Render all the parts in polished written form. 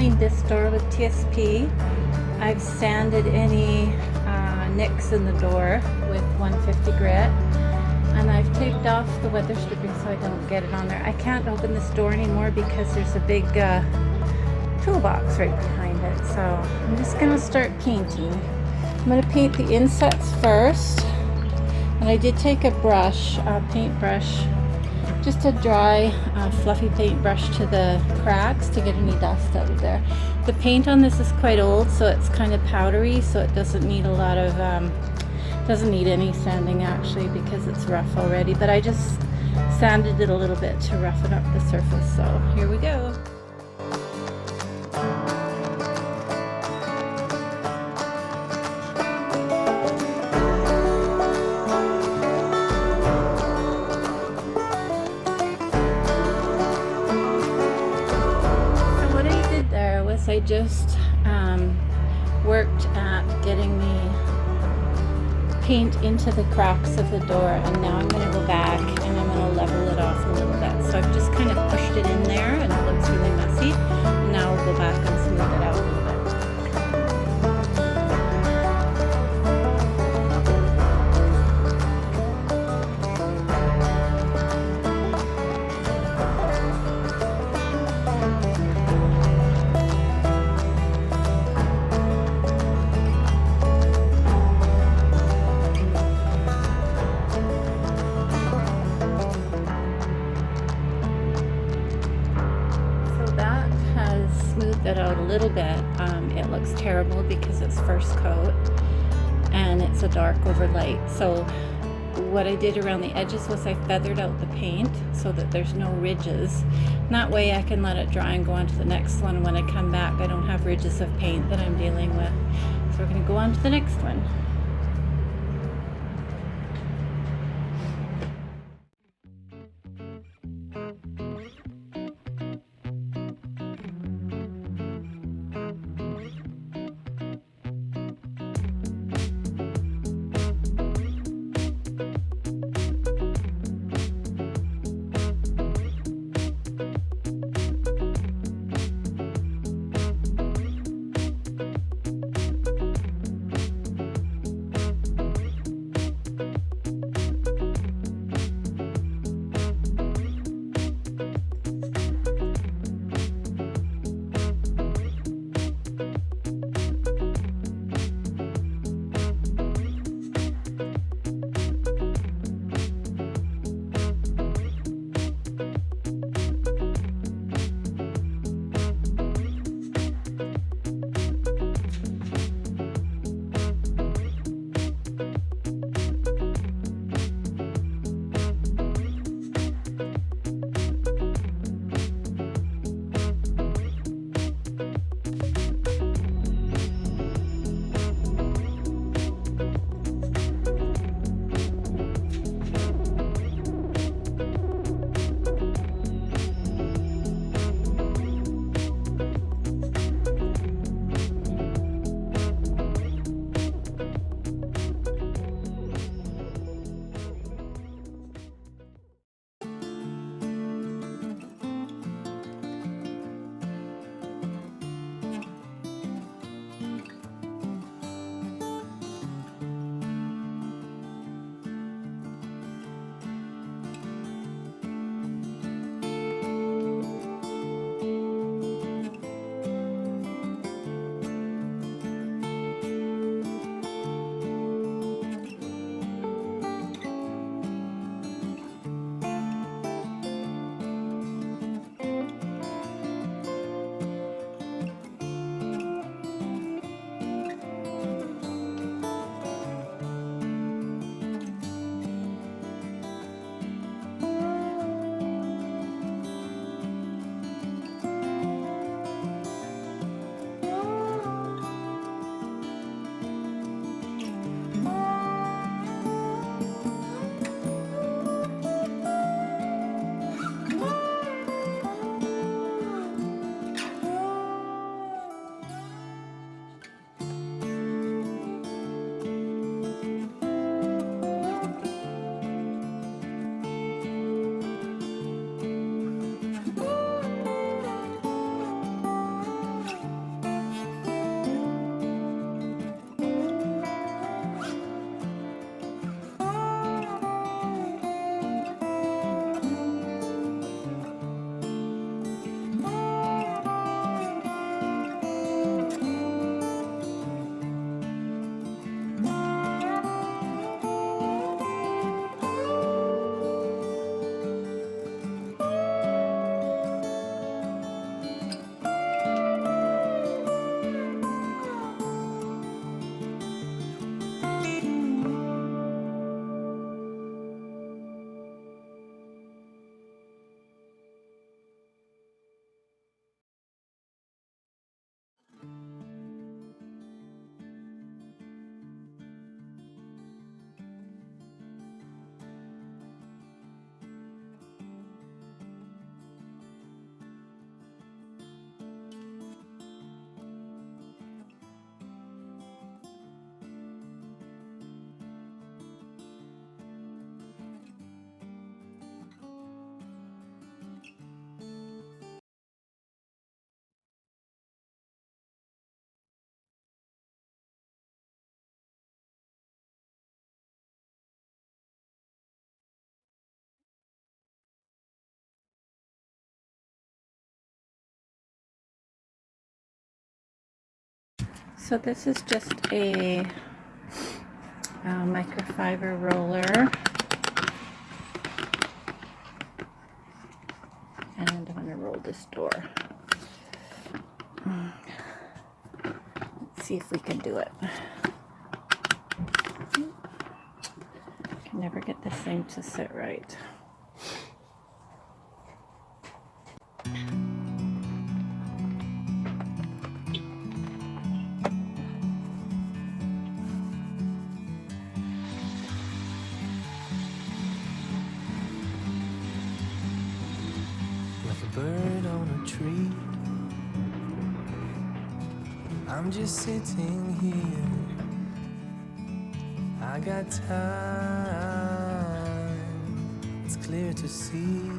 cleaned this door with TSP. I've sanded any nicks in the door with 150 grit, and I've taped off the weather stripping so I don't get it on there. I can't open this door anymore because there's a big toolbox right behind it, so I'm just gonna start painting. I'm gonna paint the insets first, and I did take a brush, a paintbrush, just a dry fluffy paintbrush to the cracks to get any dust out of there. The paint on this is quite old, so it's kind of powdery, so it doesn't need a lot of doesn't need any sanding actually because it's rough already, but I just sanded it a little bit to roughen up the surface. So here we go. I just worked at getting the paint into the cracks of the door, and now I'm going to go back and I'm going to level it off a little bit. So I've just kind of pushed it in there and it looks really messy, and now I'll go back and smooth it out a little bit. Smoothed it out a little bit. It looks terrible because it's first coat and it's a dark over light. So what I did around the edges was I feathered out the paint so that there's no ridges. And that way I can let it dry and go on to the next one. And when I come back, I don't have ridges of paint that I'm dealing with. So we're going to go on to the next one. So this is just a microfiber roller. And I'm going to roll this door. Let's see if we can do it. Can never get this thing to sit right. Bird on a tree, I'm just sitting here. I got time, it's clear to see.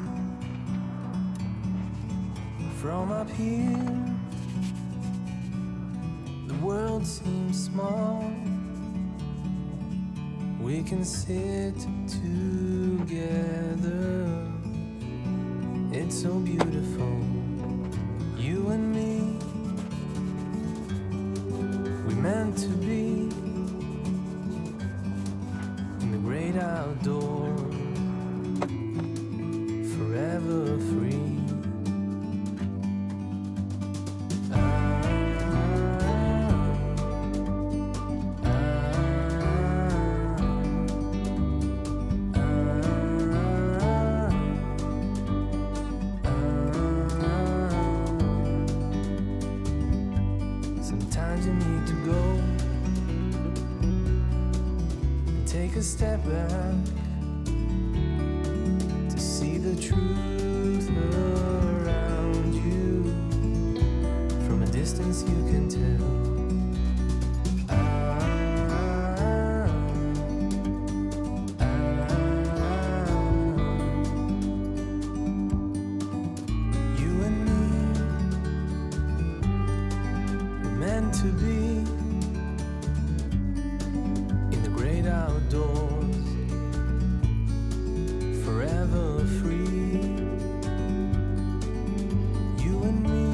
From up here, the world seems small. We can sit together. It's so beautiful, you and me. We meant to be in the great outdoors, forever free. Sometimes you need to go and take a step back to see the truth around you. From a distance you can tell. You and me, meant to be in the great outdoors, forever free. You and me,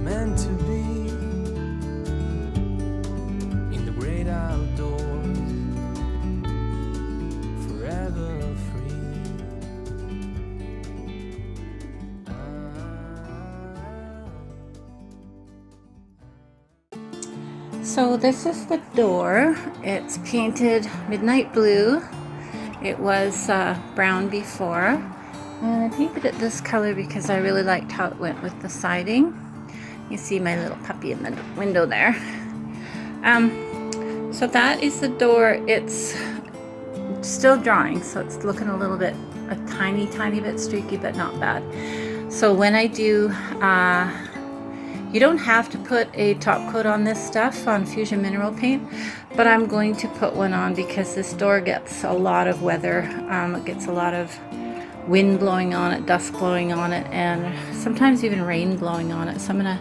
meant to be in the great outdoors, forever free. So this is the door. It's painted midnight blue. It was brown before. And I painted it this color because I really liked how it went with the siding. You see my little puppy in the window there. So that is the door. It's still drying, so it's looking a tiny bit streaky, but not bad. So when I do, you don't have to put a top coat on this stuff, on Fusion Mineral Paint, but I'm going to put one on because this door gets a lot of weather. It gets a lot of wind blowing on it, dust blowing on it, and sometimes even rain blowing on it. So I'm gonna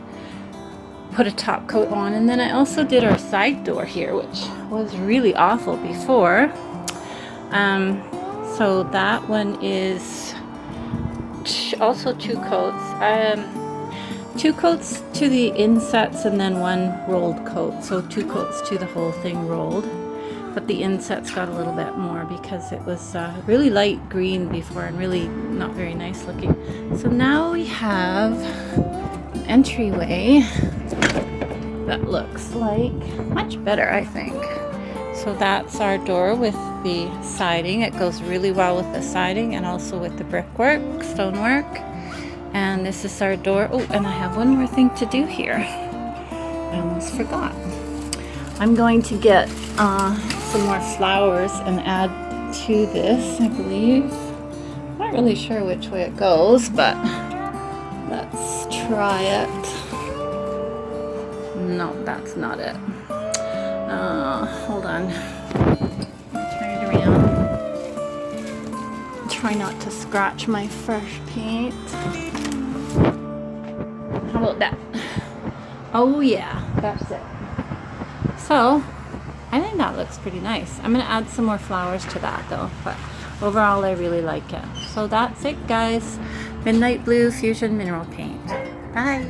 put a top coat on. And then I also did our side door here, which was really awful before. So that one is also 2 coats. 2 coats to the insets and then 1 rolled coat. So 2 coats to the whole thing rolled. But the insets got a little bit more because it was really light green before and really not very nice looking. So now we have an entryway that looks like much better, I think. So that's our door with the siding. It goes really well with the siding and also with the brickwork, stonework. And this is our door. Oh, and I have one more thing to do here. I almost forgot. I'm going to get some more flowers and add to this, I believe. I'm not really sure which way it goes, but let's try it. No, that's not it. Hold on. Turn it around. Try not to scratch my fresh paint. How about that? Oh yeah, that's it. So, I think that looks pretty nice. I'm going to add some more flowers to that though, but overall I really like it. So that's it, guys. Midnight Blue Fusion Mineral Paint. Bye!